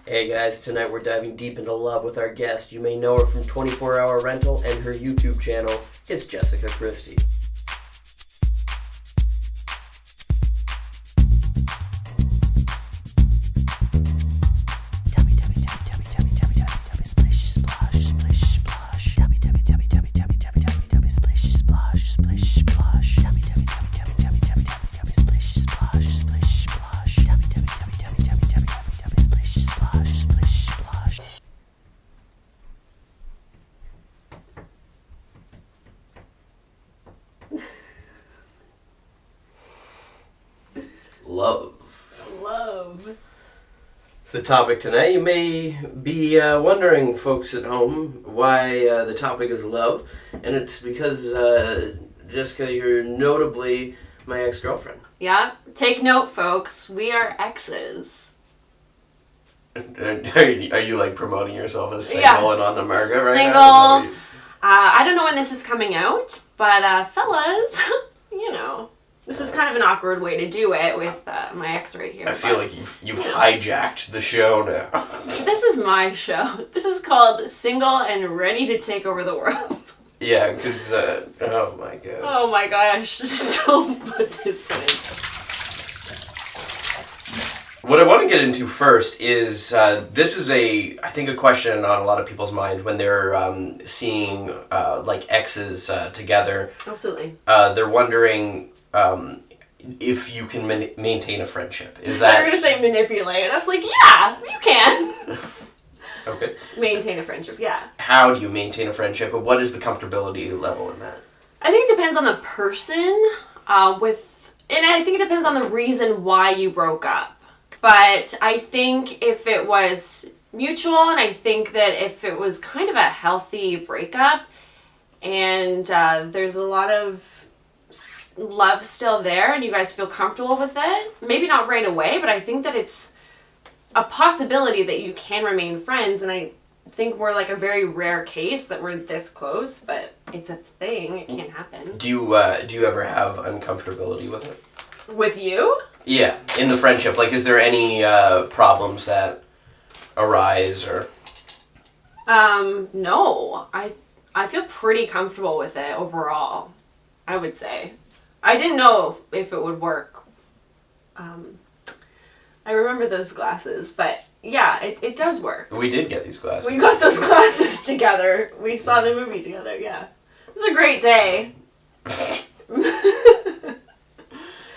Hey guys, tonight we're diving deep into love with our guest. You may know her from 24 Hour Rental and her YouTube channel. It's Jessica Kristy. Love. It's the topic tonight. You may be wondering, folks at home, why the topic is love. And it's because, Jessica, you're notably my ex-girlfriend. Yeah. Take note, folks. We are exes. Are you like promoting yourself as single and on the market right now? Single. I don't know when this is coming out, but fellas, you know. This is kind of an awkward way to do it with my ex right here. I feel like you've hijacked the show now. This is my show. This is called Single and Ready to Take Over the World. Yeah, because, oh my god. Oh my gosh, don't put this in. What I want to get into first is, this is I think a question on a lot of people's mind when they're seeing, like, exes together. Absolutely. They're wondering... if you can maintain a friendship. Is that... You're going to say manipulate. I was like, yeah, you can. Okay. Maintain a friendship, yeah. How do you maintain a friendship, and what is the comfortability level in that? I think it depends on the person, and I think it depends on the reason why you broke up. But I think if it was mutual, and I think that if it was kind of a healthy breakup, and there's a lot of love still there and you guys feel comfortable with it, maybe not right away, but I think that it's a possibility that you can remain friends, and I think we're like a very rare case that we're this close, but it's a thing. It can't happen. Do you ever have uncomfortability with it? With you? Yeah, in the friendship. Like, is there any problems that arise or... No. I feel pretty comfortable with it overall, I would say. I didn't know if it would work. I remember those glasses, but yeah, it does work. We did get these glasses. We got those glasses together. We saw the movie together, yeah. It was a great day.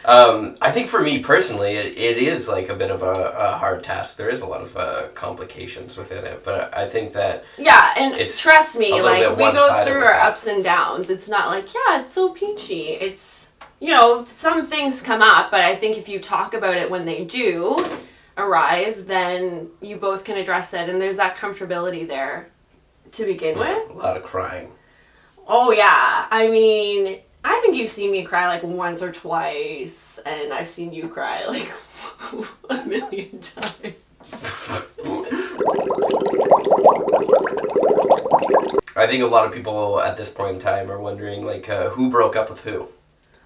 I think for me personally, it is like a bit of a hard task. There is a lot of complications within it, but I think that... Yeah, and trust me, like, we go through our it. ups and downs. It's not like, yeah, it's so peachy. It's, you know, some things come up, but I think if you talk about it when they do arise, then you both can address it, and there's that comfortability there to begin with. A lot of crying. Oh, yeah. I mean... I think you've seen me cry like once or twice, and I've seen you cry like a million times. I think a lot of people at this point in time are wondering, like, who broke up with who?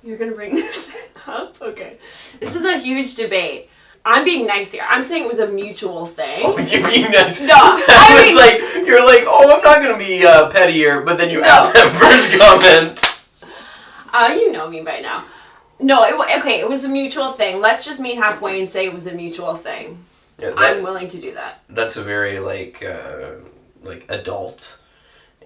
You're gonna bring this up? Okay. This is a huge debate. I'm being nice here. I'm saying it was a mutual thing. Oh, you're being nice? No. It's like, you're like, oh, I'm not gonna be pettier, but then you add that first comment. You know me by now. No, it was a mutual thing. Let's just meet halfway and say it was a mutual thing. Yeah, I'm willing to do that. That's a very like adult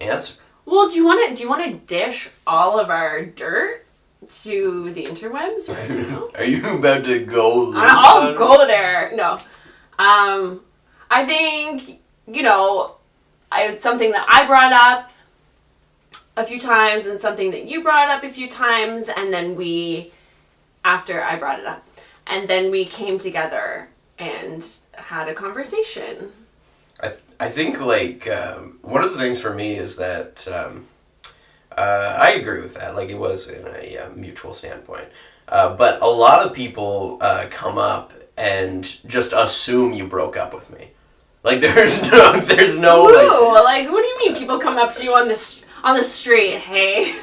answer. Well, do you want to dish all of our dirt to the interwebs right now? Are you about to go? I'll go there. No, I think it's something that I brought up a few times and something that you brought up a few times, and then after I brought it up, and then we came together and had a conversation. I think like one of the things for me is that I agree with that. Like, it was in a mutual standpoint, but a lot of people come up and just assume you broke up with me. Like, there's no. Ooh, like what do you mean? People come up to you on the street, hey?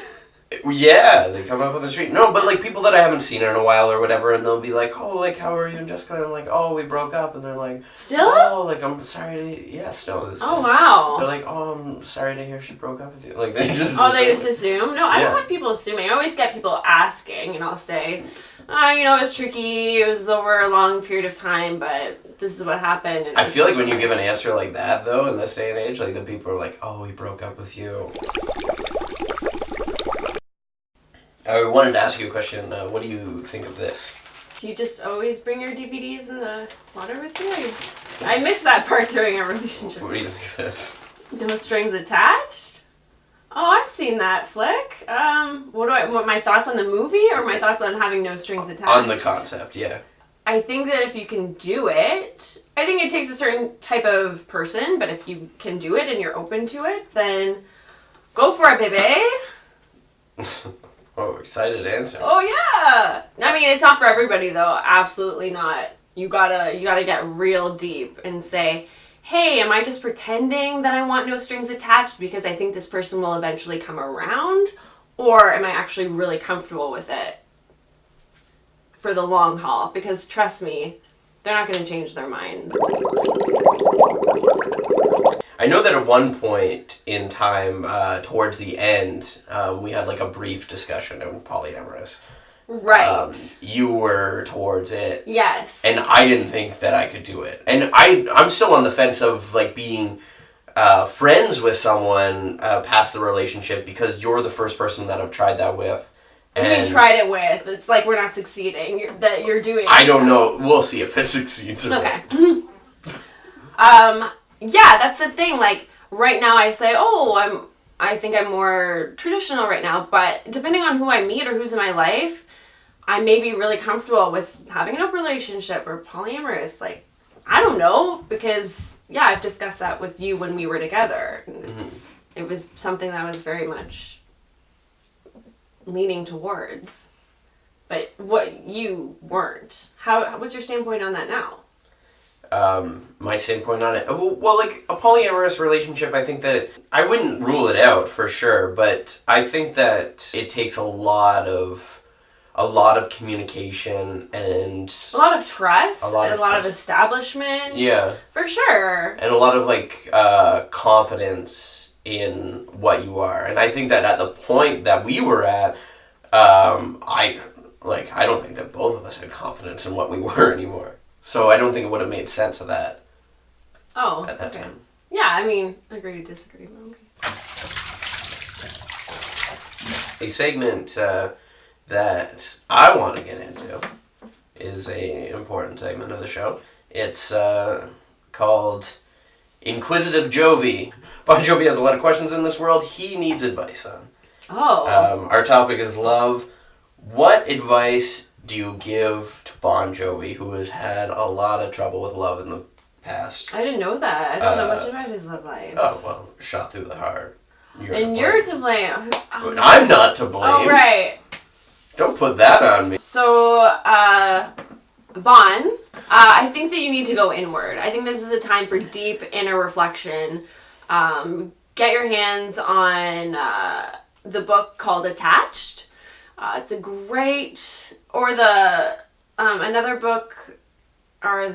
Yeah, they come up on the street. No, but like people that I haven't seen in a while or whatever, and they'll be like, "Oh, like how are you and Jessica?" And I'm like, "Oh, we broke up," and they're like, Still? "Oh, like I'm sorry to yeah, still." This Oh wow. They're like, "Oh, I'm sorry to hear she broke up with you." Like they just. Oh, they just assume? No, I Yeah. don't have people assuming. I always get people asking, and I'll say, you know, it was tricky. It was over a long period of time, but this is what happened. And I feel like when you give an answer like that, though, in this day and age, like the people are like, "Oh, he broke up with you." I wanted to ask you a question. What do you think of this? Do you just always bring your DVDs in the water with you? I missed that part during our relationship. What do you think of this? No strings attached? Oh, I've seen that flick. What my thoughts on the movie or my thoughts on having no strings attached? On the concept, yeah. I think that if you can do it, I think it takes a certain type of person, but if you can do it and you're open to it, then go for it, baby. Oh, excited answer. Oh yeah. I mean, it's not for everybody though. Absolutely not. You gotta get real deep and say, hey, am I just pretending that I want no strings attached because I think this person will eventually come around? Or am I actually really comfortable with it for the long haul? Because trust me, they're not going to change their mind. I know that at one point in time, towards the end, we had like a brief discussion on Polyamorous. Right. You were towards it. Yes. And I didn't think that I could do it. And I'm still on the fence of like being friends with someone past the relationship because you're the first person that I've tried that with. And we tried it with. It's like we're not succeeding. You're doing. I don't know. We'll see if it succeeds or not. Okay. Yeah, that's the thing. Like right now, I say, I think I'm more traditional right now. But depending on who I meet or who's in my life, I may be really comfortable with having an open relationship or polyamorous. Like, I don't know because yeah, I've discussed that with you when we were together. And it was something that I was very much leaning towards, but what you weren't. What's your standpoint on that now? My standpoint on it, well, like a polyamorous relationship, I think that I wouldn't rule it out for sure, but I think that it takes a lot of communication and a lot of trust, a lot of establishment. Yeah, for sure, and a lot of like confidence in what you are, and I think that at the point that we were at, I don't think that both of us had confidence in what we were anymore. So I don't think it would have made sense of that. Oh, at that okay. time. Yeah, I mean, agree to disagree, but okay. A segment that I want to get into is a important segment of the show. It's called Inquisitive Jovi. Bon Jovi has a lot of questions in this world he needs advice on. Oh. Our topic is love. What advice do you give to Bon Jovi, who has had a lot of trouble with love in the past? I didn't know that. I don't know much about his love life. Oh, well, shot through the heart. You're to blame. I'm not to blame. Oh, right. Don't put that on me. So, Bon, I think that you need to go inward. I think this is a time for deep inner reflection. Get your hands on the book called Attached. It's a great, or the another book, or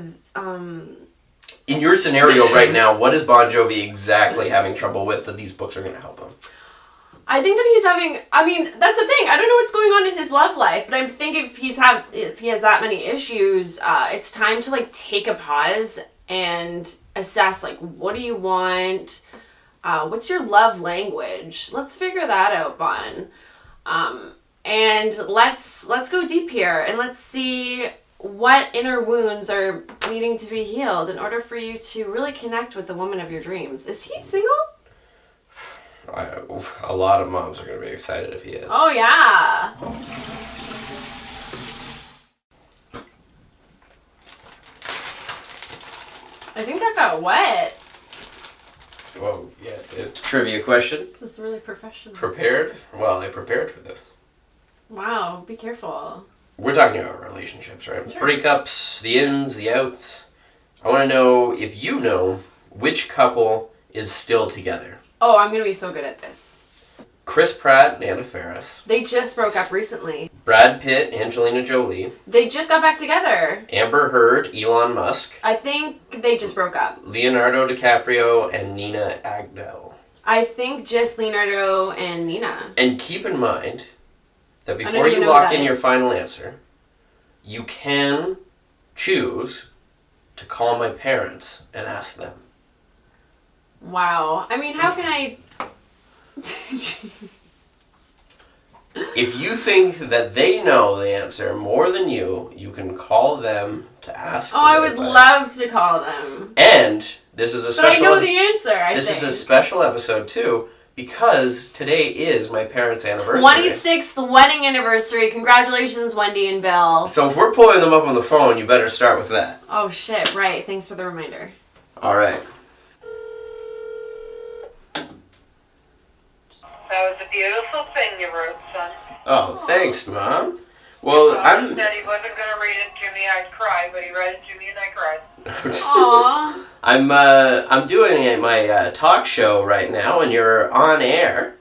In your scenario right now, what is Bon Jovi exactly having trouble with that these books are going to help him? I think that he's having. I mean, that's the thing. I don't know what's going on in his love life, but I'm thinking if he has that many issues, it's time to like take a pause and assess like what do you want, what's your love language? Let's figure that out, Bon. And let's go deep here and let's see what inner wounds are needing to be healed in order for you to really connect with the woman of your dreams. Is he single? A lot of moms are going to be excited if he is. Oh, yeah. I think that got wet. Well, yeah. It's a trivia question. This is really professional. Prepared? Well, I prepared for this. Wow, be careful. We're talking about relationships, right? Sure. Breakups, the ins, the outs. I want to know if you know which couple is still together. Oh, I'm going to be so good at this. Chris Pratt and Anna Faris. They just broke up recently. Brad Pitt, Angelina Jolie. They just got back together. Amber Heard, Elon Musk. I think they just broke up. Leonardo DiCaprio and Nina Agdel. I think just Leonardo and Nina. And keep in mind that I before don't even you know what lock that in your is. final answer, you can choose to call my parents and ask them. Wow. I mean, how can I... If you think that they know the answer more than you can call them to ask. Oh, I their would advice. love to call them. And this is a But special. I know the answer, This think. is a special episode too, because today is my parents' anniversary. 26th wedding anniversary. Congratulations, Wendy and Bill. So if we're pulling them up on the phone, you better start with that. Oh, shit. Right. Thanks for the reminder. All right. That was a beautiful thing you wrote, son. Oh, thanks, Mom. Well, Father said he wasn't going to read it to me, I'd cry, but he read it to me and I cried. Aww. I'm doing my talk show right now, and you're on air.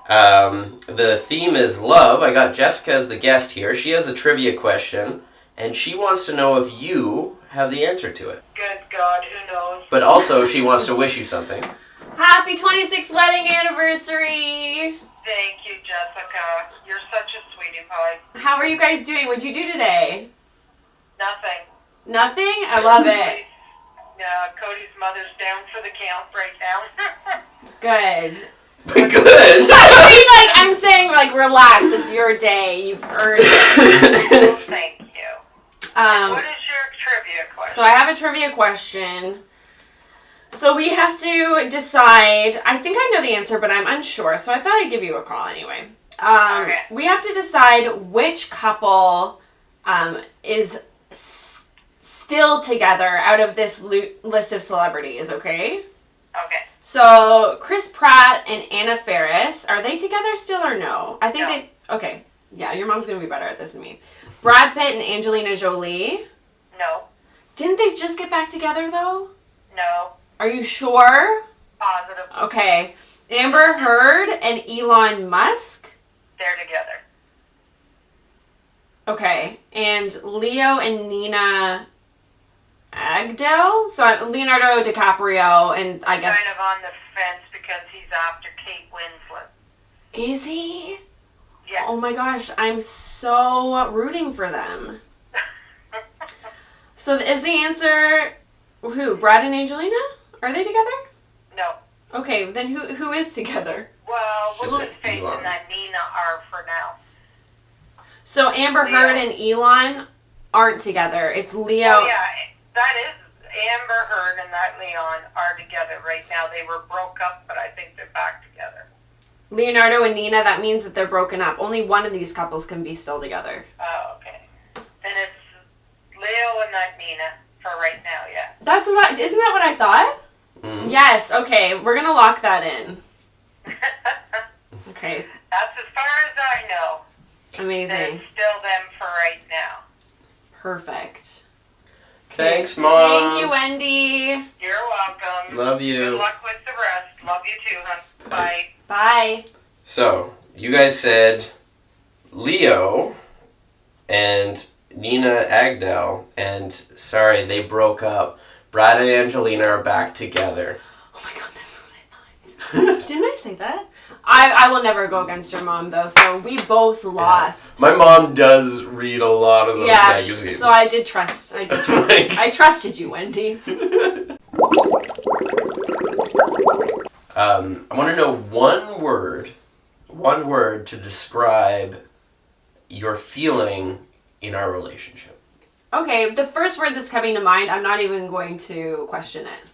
The theme is love. I got Jessica as the guest here. She has a trivia question, and she wants to know if you have the answer to it. Good God, who knows? But also, she wants to wish you something. Happy 26th wedding anniversary. Thank you, Jessica. You're such a sweetie pie. How are you guys doing? What'd you do today? Nothing. Nothing? I love it. Cody's mother's down for the count right now. Good. Good. I mean, like, I'm saying, like, relax. It's your day. You've earned it. Well, thank you. What is your trivia question? So I have a trivia question. So we have to decide. I think I know the answer, but I'm unsure. So I thought I'd give you a call anyway. Okay. We have to decide which couple is still together out of this list of celebrities, okay? Okay. So Chris Pratt and Anna Faris, are they together still or no? I think No. they... Okay. Yeah, your mom's going to be better at this than me. Brad Pitt and Angelina Jolie. No. Didn't they just get back together, though? No. Are you sure? Positive. Okay. Amber Heard and Elon Musk. They're together. Okay. And Leo and Nina Agdel? So Leonardo DiCaprio and I guess... Kind of on the fence because he's after Kate Winslet. Is he? Yeah. Oh my gosh, I'm so rooting for them. So is the answer who? Brad and Angelina? Are they together? No. Okay, then who is together? Well, She's we'll an just face Elon. that Nina are for now. So Amber Leo. Heard and Elon aren't together. It's Leo. Oh, yeah. That is Amber Heard and that Leon are together right now. They were broke up, but I think they're back together. Leonardo and Nina, that means that they're broken up. Only one of these couples can be still together. Oh, okay. Then it's Leo and that Nina for right now, yeah. That's what isn't that what I thought? Mhm. Yes, okay. We're gonna lock that in. Okay. That's as far as I know. Amazing. It's still them for right now. Perfect. Thanks, Mom. Thank you, Wendy. You're welcome. Love you. Good luck with the rest. Love you too, hon. Bye. Bye. So, you guys said Leo and Nina Agdel, and sorry, they broke up. Brad and Angelina are back together. Oh my god, that's what I thought. Didn't I say that? I will never go against your mom, though, so we both lost. My mom does read a lot of those Yeah, magazines. so I did trust. I trusted you, Wendy. I want to know one word to describe your feeling in our relationship. Okay, the first word that's coming to mind, I'm not even going to question it.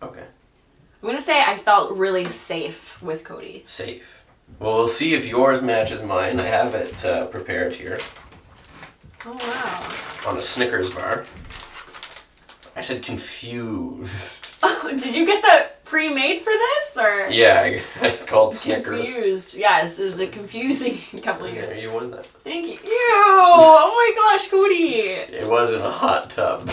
Okay. I'm going to say I felt really safe with Cody. Safe. Well, we'll see if yours matches mine. I have it prepared here Oh, wow. on a Snickers bar. I said confused. Oh, did you get that pre-made for this, or? Yeah, I called Snickers. Confused. Yes, it was a confusing couple of years. Yeah, you won that. Thank you. Ew! Oh my gosh, Cody! It was in a hot tub.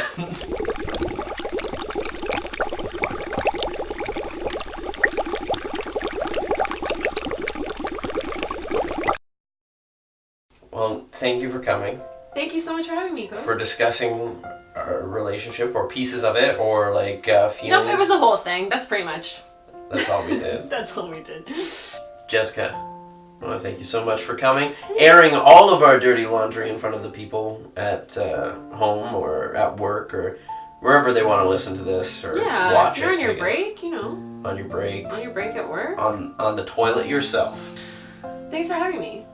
thank you for coming. Thank you so much for having me, Coach. For discussing our relationship or pieces of it or like feelings. Nope, it was the whole thing. That's pretty much. That's all we did. That's all we did. Jessica, I want to thank you so much for coming, airing all of our dirty laundry in front of the people at home or at work or wherever they want to listen to this or watch if you're it. on your break, you know. On your break. On your break at work. On the toilet yourself. Thanks for having me.